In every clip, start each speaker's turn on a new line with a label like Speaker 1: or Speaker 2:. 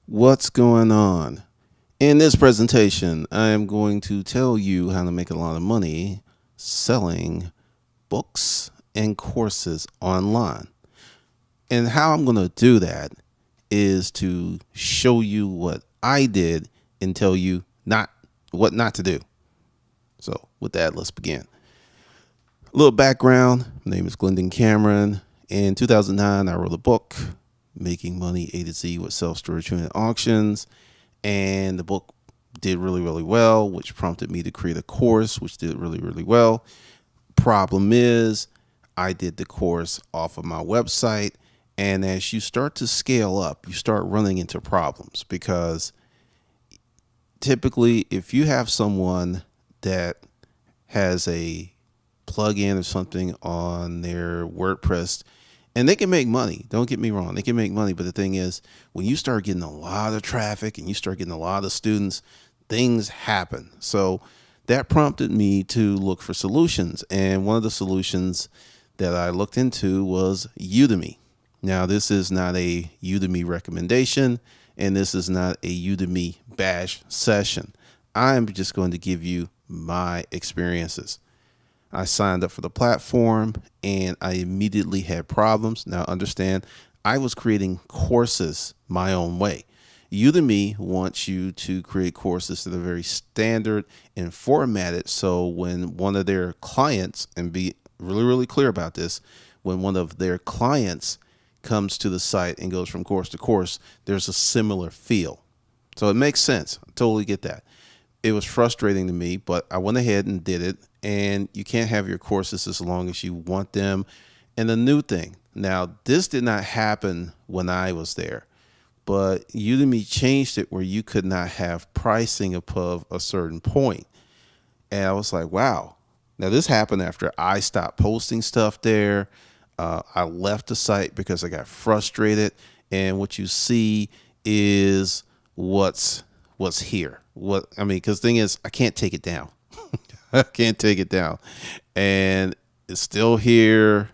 Speaker 1: What's going on? In this presentation, I am going to tell you how to make a lot of money selling books and courses online. And how I'm going to do that is to show you what I did and tell you not what not to do. So, with that, let's begin. A little background. My name is Glendon Cameron. In 2009, I wrote a book, Making Money A to Z with Self-Storage Unit Auctions. And the book did really, really well, which prompted me to create a course, which did really, really well. Problem is, I did the course off of my website. And as you start to scale up, you start running into problems because typically, if you have someone that has a plugin or something on their WordPress, and they can make money. Don't get me wrong. They can make money. But the thing is, when you start getting a lot of traffic and you start getting a lot of students, things happen. So that prompted me to look for solutions. And one of the solutions that I looked into was Udemy. Now, this is not a Udemy recommendation, and this is not a Udemy bash session. I'm just going to give you my experiences. I signed up for the platform and I immediately had problems. Now, understand, I was creating courses my own way. Udemy wants you to create courses that are very standard and formatted. So when one of their clients, and be really, really clear about this, when one of their clients comes to the site and goes from course to course, there's a similar feel. So it makes sense. I totally get that. It was frustrating to me, but I went ahead and did it. And you can't have your courses as long as you want them. And the new thing, now this did not happen when I was there, but Udemy changed it where you could not have pricing above a certain point. And I was like, wow. Now this happened after I stopped posting stuff there. I left the site because I got frustrated. And what you see is what's here. Because the thing is, I can't take it down. I can't take it down. And it's still here.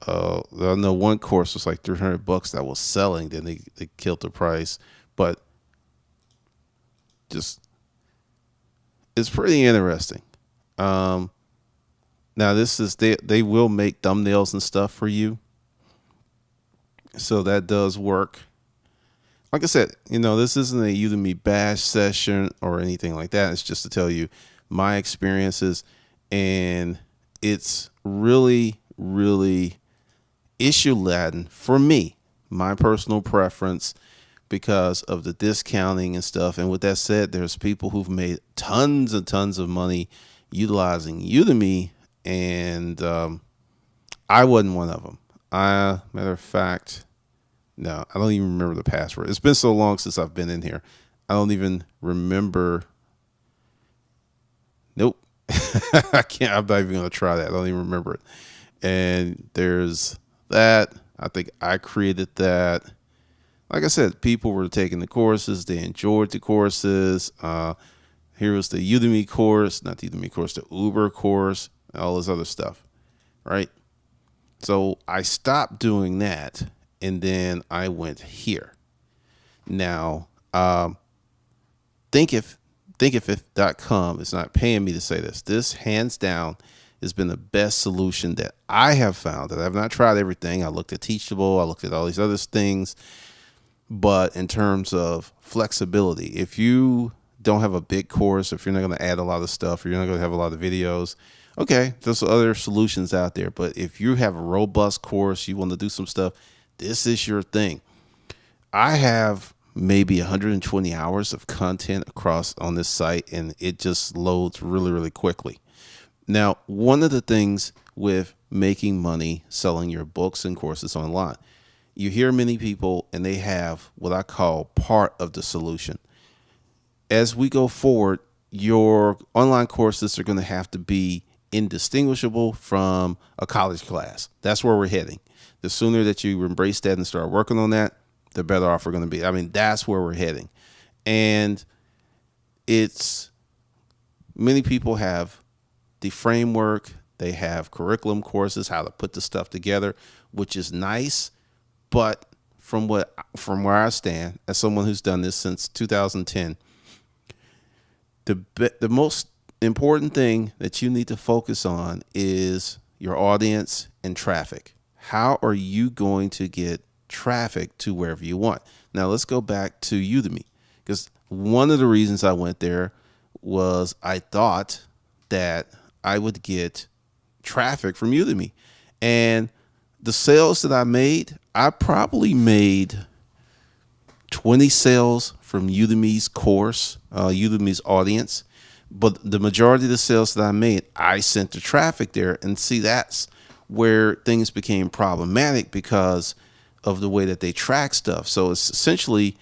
Speaker 1: I know one course was like $300 that was selling. Then they killed the price. But just, it's pretty interesting. Now this is, they will make thumbnails and stuff for you. So that does work. Like I said, this isn't a Udemy bash session or anything like that. It's just to tell you my experiences, and it's really, really issue laden for me, my personal preference, because of the discounting and stuff. And with that said, there's people who've made tons and tons of money utilizing Udemy, and I wasn't one of them. Matter of fact, no, I don't even remember the password. It's been so long since I've been in here. I don't even remember. Nope. I can't. I'm not even going to try that. I don't even remember it. And there's that. I think I created that. Like I said, people were taking the courses. They enjoyed the courses. Here was the Udemy course, not the Udemy course, the Uber course, all this other stuff. Right. So I stopped doing that. And then I went here. Now, Thinkific.com is not paying me to say this. This, hands down, has been the best solution that I have found. That I've not tried everything. I looked at Teachable. I looked at all these other things. But in terms of flexibility, if you don't have a big course, if you're not going to add a lot of stuff, or you're not going to have a lot of videos, okay, there's other solutions out there. But if you have a robust course, you want to do some stuff, this is your thing. I have maybe 120 hours of content across on this site, and it just loads really, really quickly. Now, one of the things with making money selling your books and courses online, you hear many people and they have what I call part of the solution. As we go forward, your online courses are going to have to be indistinguishable from a college class. That's where we're heading. The sooner that you embrace that and start working on that, the better off we're going to be. I mean, that's where we're heading. And it's, many people have the framework, they have curriculum courses, how to put the stuff together, which is nice. But from where I stand as someone who's done this since 2010, the most important thing that you need to focus on is your audience and traffic. How are you going to get traffic to wherever you want? Now let's go back to Udemy, because one of the reasons I went there was I thought that I would get traffic from Udemy. And the sales that I probably made 20 sales from Udemy's course, Udemy's audience. But the majority of the sales that I made, I sent the traffic there. And see, that's where things became problematic because of the way that they track stuff. So it's essentially,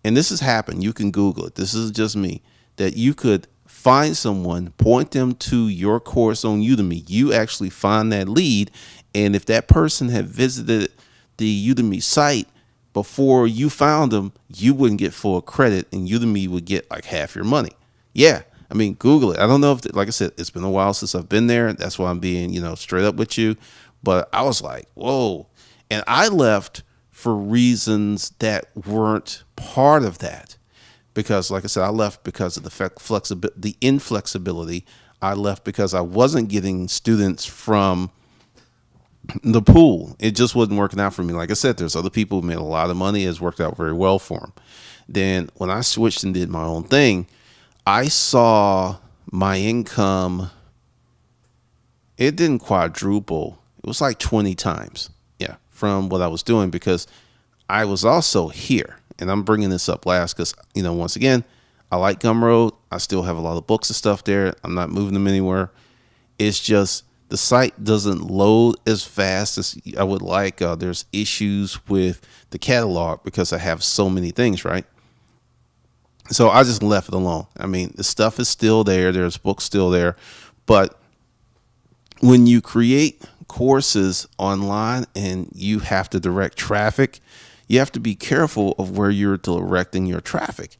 Speaker 1: and this has happened, you can Google it, this is just me, that you could find someone, point them to your course on Udemy. You actually find that lead. And if that person had visited the Udemy site before you found them, you wouldn't get full credit and Udemy would get like half your money. Yeah. I mean, Google it. I don't know if, like I said, it's been a while since I've been there. That's why I'm being, straight up with you. But I was like, whoa. And I left for reasons that weren't part of that. Because, like I said, I left because of the inflexibility. I left because I wasn't getting students from the pool. It just wasn't working out for me. Like I said, there's other people who made a lot of money. It's worked out very well for them. Then when I switched and did my own thing, I saw my income, it didn't quadruple. It was like 20 times, from what I was doing, because I was also here. And I'm bringing this up last because, once again, I like Gumroad. I still have a lot of books and stuff there. I'm not moving them anywhere. It's just the site doesn't load as fast as I would like. There's issues with the catalog because I have so many things, right? So I just left it alone. I mean, the stuff is still there. There's books still there. But when you create courses online and you have to direct traffic, you have to be careful of where you're directing your traffic.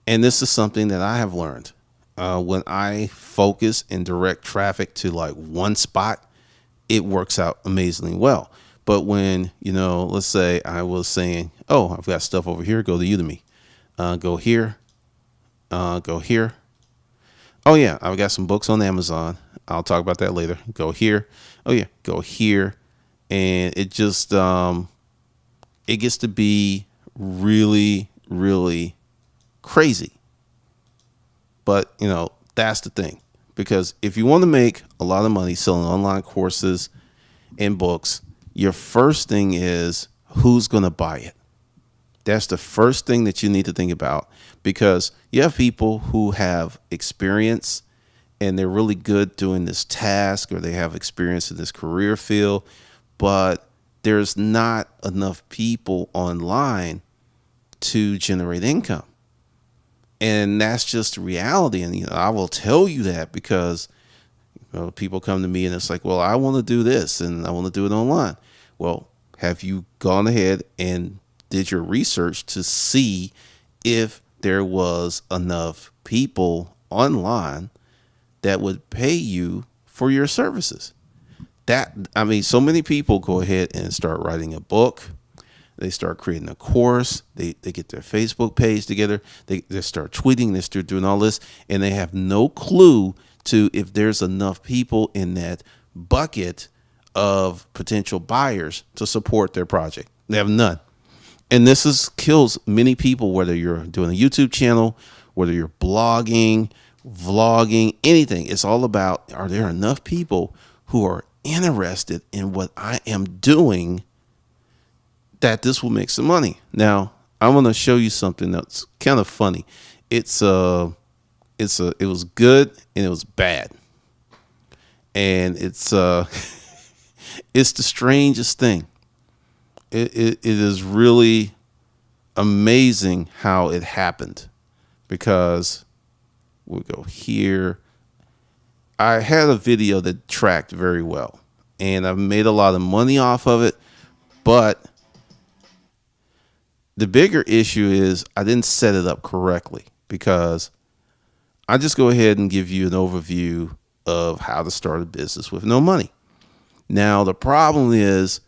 Speaker 1: And this is something that I have learned. When I focus and direct traffic to like one spot, it works out amazingly well. But when, let's say I was saying, oh, I've got stuff over here, go to Udemy. Go here. Go here. Oh, yeah, I've got some books on Amazon. I'll talk about that later. Go here. Oh, yeah, go here. And it just, it gets to be really, really crazy. But, that's the thing. Because if you want to make a lot of money selling online courses and books, your first thing is who's going to buy it. That's the first thing that you need to think about, because you have people who have experience and they're really good doing this task, or they have experience in this career field, but there's not enough people online to generate income. And that's just reality. And, I will tell you that because people come to me and it's like, well, I want to do this and I want to do it online. Well, have you gone ahead and did your research to see if there was enough people online that would pay you for your services? So many people go ahead and start writing a book. They start creating a course. They get their Facebook page together. They start tweeting. They start doing all this, and they have no clue to if there's enough people in that bucket of potential buyers to support their project. They have none. And this kills many people, whether you're doing a YouTube channel, whether you're blogging, vlogging, anything. It's all about, are there enough people who are interested in what I am doing that this will make some money? Now, I want to show you something that's kind of funny. It was good and it was bad. And it's it's the strangest thing. It is really amazing how it happened, because we'll go here. I had a video that tracked very well and I've made a lot of money off of it, but the bigger issue is I didn't set it up correctly, because I just go ahead and give you an overview of how to start a business with no money. Now, the problem is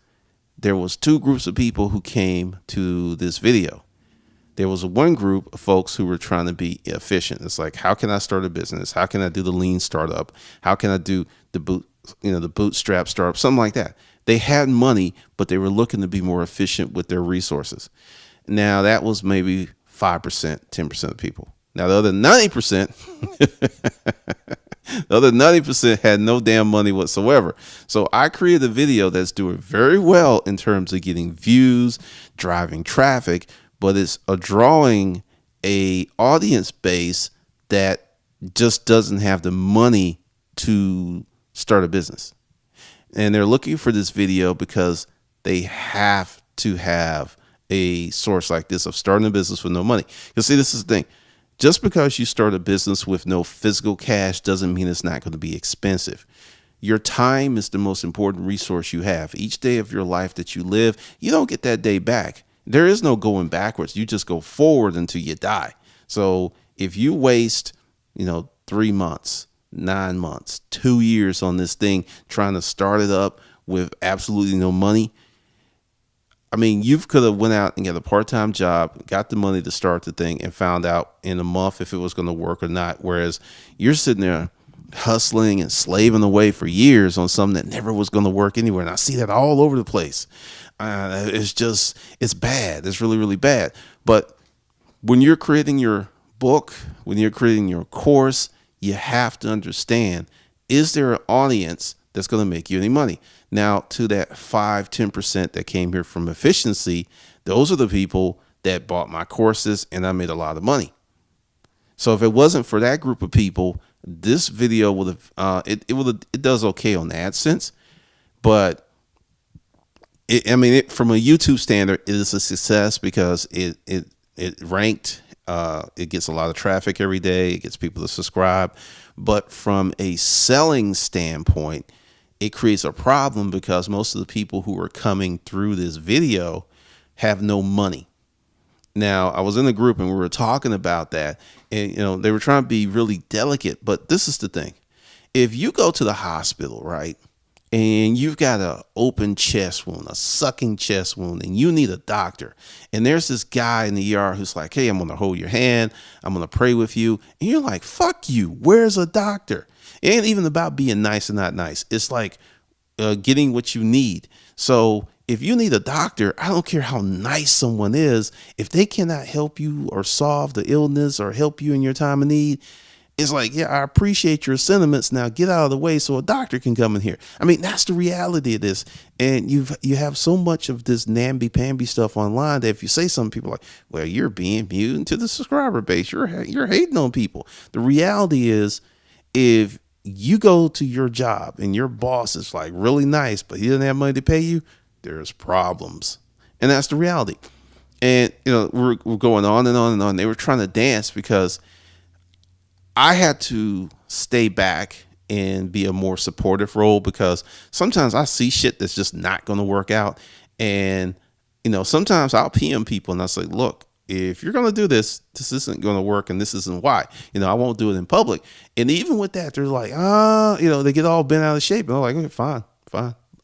Speaker 1: there was two groups of people who came to this video. There was one group of folks who were trying to be efficient. It's like, how can I start a business? How can I do the lean startup? How can I do the bootstrap startup? Something like that. They had money, but they were looking to be more efficient with their resources. Now that was maybe 5%, 10% of people. Now the other 90%, the other 90% had no damn money whatsoever. So I created a video that's doing very well in terms of getting views, driving traffic, but it's drawing a audience base that just doesn't have the money to start a business. And they're looking for this video because they have to have a source like this of starting a business with no money. Because see, this is the thing. Just because you start a business with no physical cash doesn't mean it's not going to be expensive. Your time is the most important resource you have. Each day of your life that you live, you don't get that day back. There is no going backwards. You just go forward until you die. So if you waste, 3 months, 9 months, 2 years on this thing, trying to start it up with absolutely no money, I mean, you could have went out and got a part-time job, got the money to start the thing, and found out in a month if it was going to work or not. Whereas you're sitting there hustling and slaving away for years on something that never was going to work anywhere. And I see that all over the place. It's bad. It's really, really bad. But when you're creating your book, when you're creating your course, you have to understand, is there an audience that's going to make you any money? Now, to that 5-10% that came here from efficiency, those are the people that bought my courses, and I made a lot of money. So if it wasn't for that group of people, this video would have it does okay on AdSense, but from a YouTube standard, it is a success because it ranked. It gets a lot of traffic every day. It gets people to subscribe. But from a selling standpoint, it creates a problem because most of the people who are coming through this video have no money. Now, I was in a group and we were talking about that, and they were trying to be really delicate. But this is the thing: if you go to the hospital, right, and you've got an open chest wound, a sucking chest wound, and you need a doctor, and there's this guy in the ER who's like, hey, I'm going to hold your hand, I'm going to pray with you, and you're like, fuck you, where's a doctor? It ain't even about being nice and not nice. It's like getting what you need. So if you need a doctor, I don't care how nice someone is, if they cannot help you or solve the illness or help you in your time of need, it's like, yeah, I appreciate your sentiments. Now get out of the way so a doctor can come in here. I mean, that's the reality of this. And you have so much of this namby-pamby stuff online that if you say something, people are like, well, you're being mutant to the subscriber base. You're hating on people. The reality is, if you go to your job and your boss is like really nice, but he doesn't have money to pay you, there's problems. And that's the reality. And, we're going on and on and on. They were trying to dance because I had to stay back and be a more supportive role, because sometimes I see shit that's just not going to work out. And, sometimes I'll PM people and I'll say, look, if you're going to do this, this isn't going to work, and this isn't why. I won't do it in public. And even with that, they're like, they get all bent out of shape. And I'm like, okay, fine.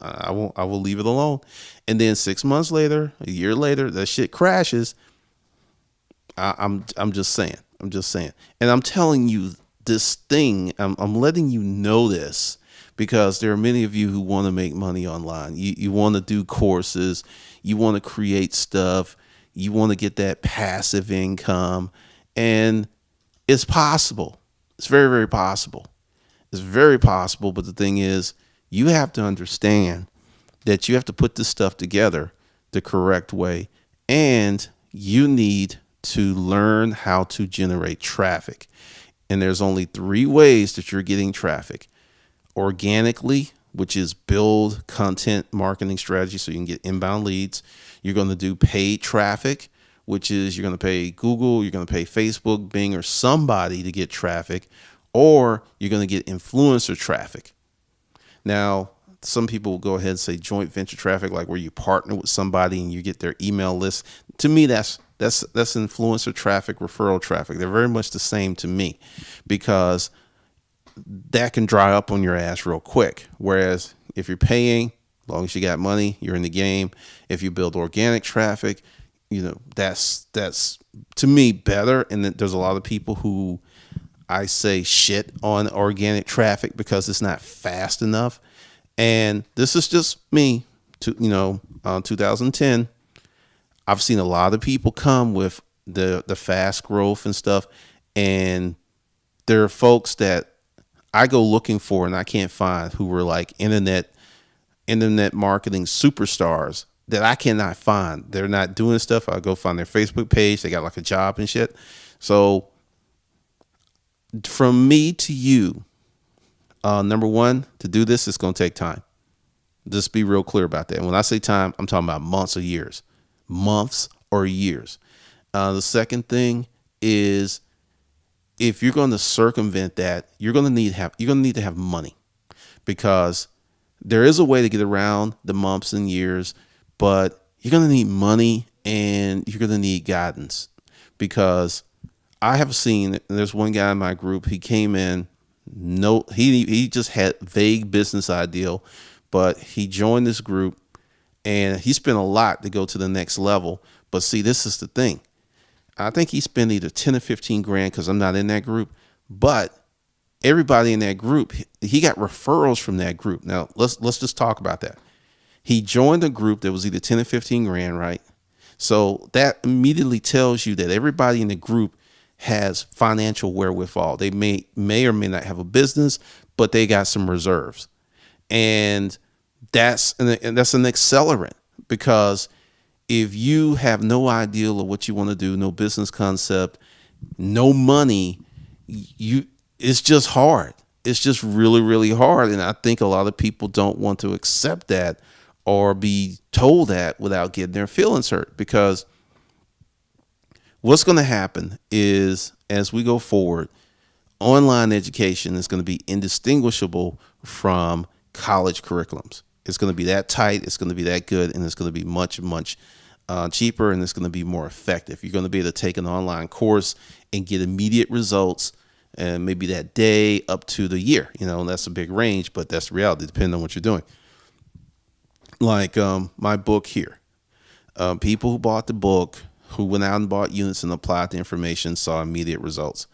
Speaker 1: I will leave it alone. And then 6 months later, a year later, that shit crashes. I'm just saying. And I'm telling you this thing, I'm letting you know this, because there are many of you who want to make money online. You want to do courses. You want to create stuff. You want to get that passive income, and it's possible. It's very, very possible. It's very possible. But the thing is, you have to understand that you have to put this stuff together the correct way, and you need to learn how to generate traffic. And there's only 3 ways that you're getting traffic: organically, which is build content marketing strategy so you can get inbound leads. You're going to do paid traffic, which is you're going to pay Google, you're going to pay Facebook, Bing, or somebody to get traffic, or you're going to get influencer traffic. Now, some people will go ahead and say joint venture traffic, like where you partner with somebody and you get their email list. To me, that's influencer traffic, referral traffic. They're very much the same to me, because that can dry up on your ass real quick. Whereas if you're paying As long as you got money, you're in the game. If you build organic traffic, that's to me better. And there's a lot of people who I say shit on organic traffic because it's not fast enough. And this is just me. 2010. I've seen a lot of people come with the fast growth and stuff, and there are folks that I go looking for and I can't find who were like internet marketing superstars that I cannot find. They're not doing stuff. I go find their Facebook page. They got like a job and shit. So from me to you, number one, to do this, it's going to take time. Just be real clear about that. When I say time, I'm talking about months or years. Months or years. The second thing is, if you're going to circumvent that, you're going to need to have money, because there is a way to get around the months and years, but you're going to need money and you're going to need guidance. Because I have seen, there's one guy in my group, he came in, he just had vague business idea, but he joined this group and he spent a lot to go to the next level. But see, this is the thing. I think he spent either 10 or 15 grand, because I'm not in that group, but everybody in that group, he got referrals from that group. Now let's just talk about that. He joined a group that was either 10 or 15 grand, right? So that immediately tells you that everybody in the group has financial wherewithal. They may or may not have a business, but they got some reserves. And that's an accelerant, because if you have no idea of what you want to do, no business concept, no money, it's just hard. It's just really, really hard. And I think a lot of people don't want to accept that or be told that without getting their feelings hurt, because what's going to happen is, as we go forward, online education is going to be indistinguishable from college curriculums. It's going to be that tight, it's going to be that good, and it's going to be much, much cheaper, and it's going to be more effective. You're going to be able to take an online course and get immediate results, and maybe that day up to the year. And that's a big range, but that's the reality, depending on what you're doing. Like my book here. People who bought the book, who went out and bought units and applied the information, saw immediate results.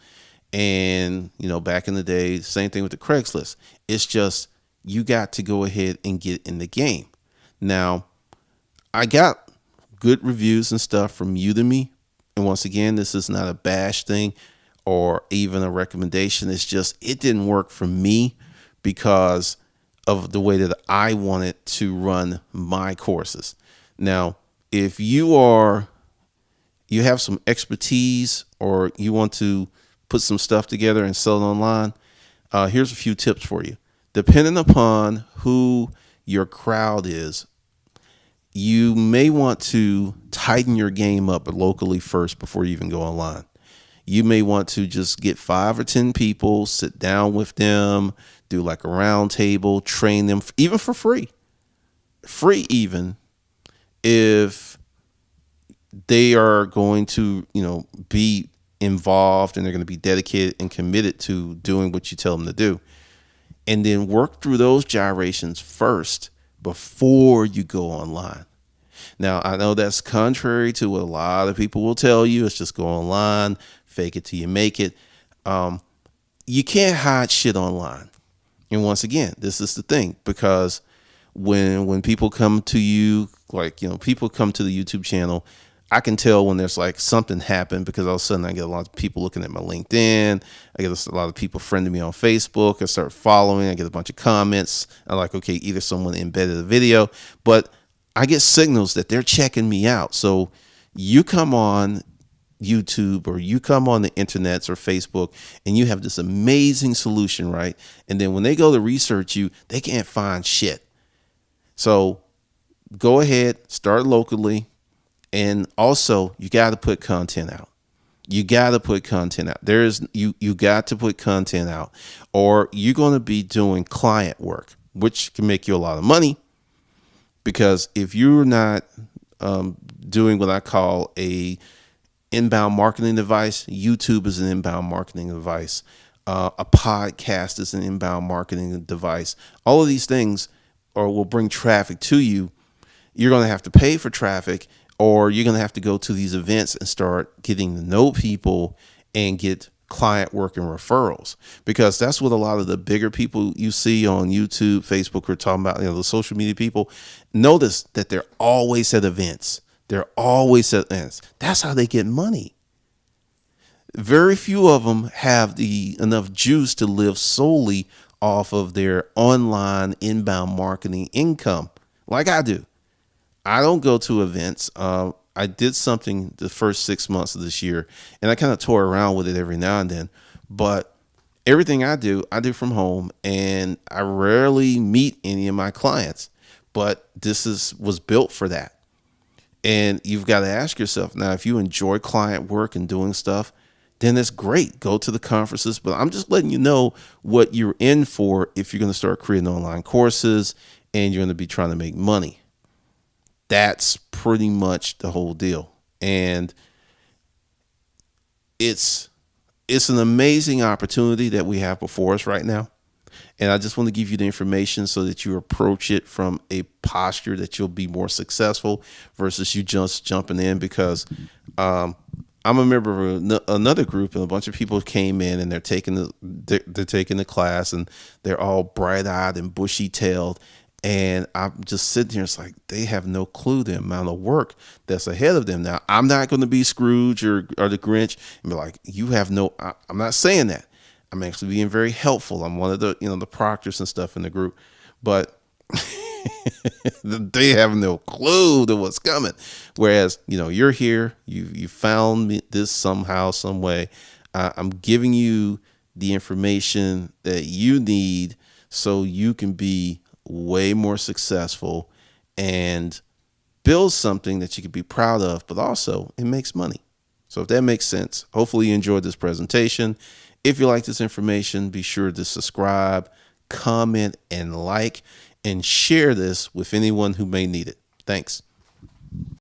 Speaker 1: And, back in the day, same thing with the Craigslist. It's just, you got to go ahead and get in the game. Now, I got good reviews and stuff from Udemy. And once again, this is not a bash thing or even a recommendation. It's just, it didn't work for me because of the way that I wanted to run my courses. Now, if you have some expertise, or you want to put some stuff together and sell it online, here's a few tips for you. Depending upon who your crowd is, you may want to tighten your game up locally first before you even go online. You may want to just get 5 or 10 people, sit down with them, do like a round table, train them, even for free. Free even if they are going to, be involved and they're going to be dedicated and committed to doing what you tell them to do. And then work through those gyrations first before you go online. Now, I know that's contrary to what a lot of people will tell you. It's just go online, fake it till you make it. You can't hide shit online. And once again, this is the thing, because when people come to you, people come to the YouTube channel, I can tell when there's like something happened, because all of a sudden I get a lot of people looking at my LinkedIn. I get a lot of people friending me on Facebook. I start following. I get a bunch of comments. I'm like, okay, either someone embedded a video, but I get signals that they're checking me out. So you come on YouTube or you come on the internets or Facebook and you have this amazing solution, right? And then when they go to research you, they can't find shit. So go ahead, start locally. And also, you got to put content out. You got to put content out. You got to put content out, or you're going to be doing client work, which can make you a lot of money. Because if you're not doing what I call a inbound marketing device, YouTube is an inbound marketing device. A podcast is an inbound marketing device. All of these things, or will bring traffic to you, you're going to have to pay for traffic, or you're going to have to go to these events and start getting to know people and get client work and referrals, because that's what a lot of the bigger people you see on YouTube, Facebook are talking about, the social media people. Notice that they're always at events. They're always at events. That's how they get money. Very few of them have the enough juice to live solely off of their online inbound marketing income like I do. I don't go to events. I did something the first 6 months of this year, and I kind of toy around with it every now and then. But everything I do from home, and I rarely meet any of my clients. But was built for that. And you've got to ask yourself now, if you enjoy client work and doing stuff, then it's great. Go to the conferences. But I'm just letting you know what you're in for if you're going to start creating online courses and you're going to be trying to make money. That's pretty much the whole deal. And it's an amazing opportunity that we have before us right now. And I just want to give you the information so that you approach it from a posture that you'll be more successful versus you just jumping in, because I'm a member of another group, and a bunch of people came in and they're taking the class, and they're all bright-eyed and bushy-tailed. And I'm just sitting here. It's like they have no clue the amount of work that's ahead of them. Now, I'm not going to be Scrooge or the Grinch and be like, you have no. I'm not saying that. I'm actually being very helpful. I'm one of the the proctors and stuff in the group, but they have no clue to what's coming. Whereas you're here. You found me this somehow, some way. I'm giving you the information that you need so you can be way more successful and build something that you can be proud of, but also it makes money. So if that makes sense, hopefully you enjoyed this presentation. If you like this information, be sure to subscribe, comment, and like, and share this with anyone who may need it. Thanks.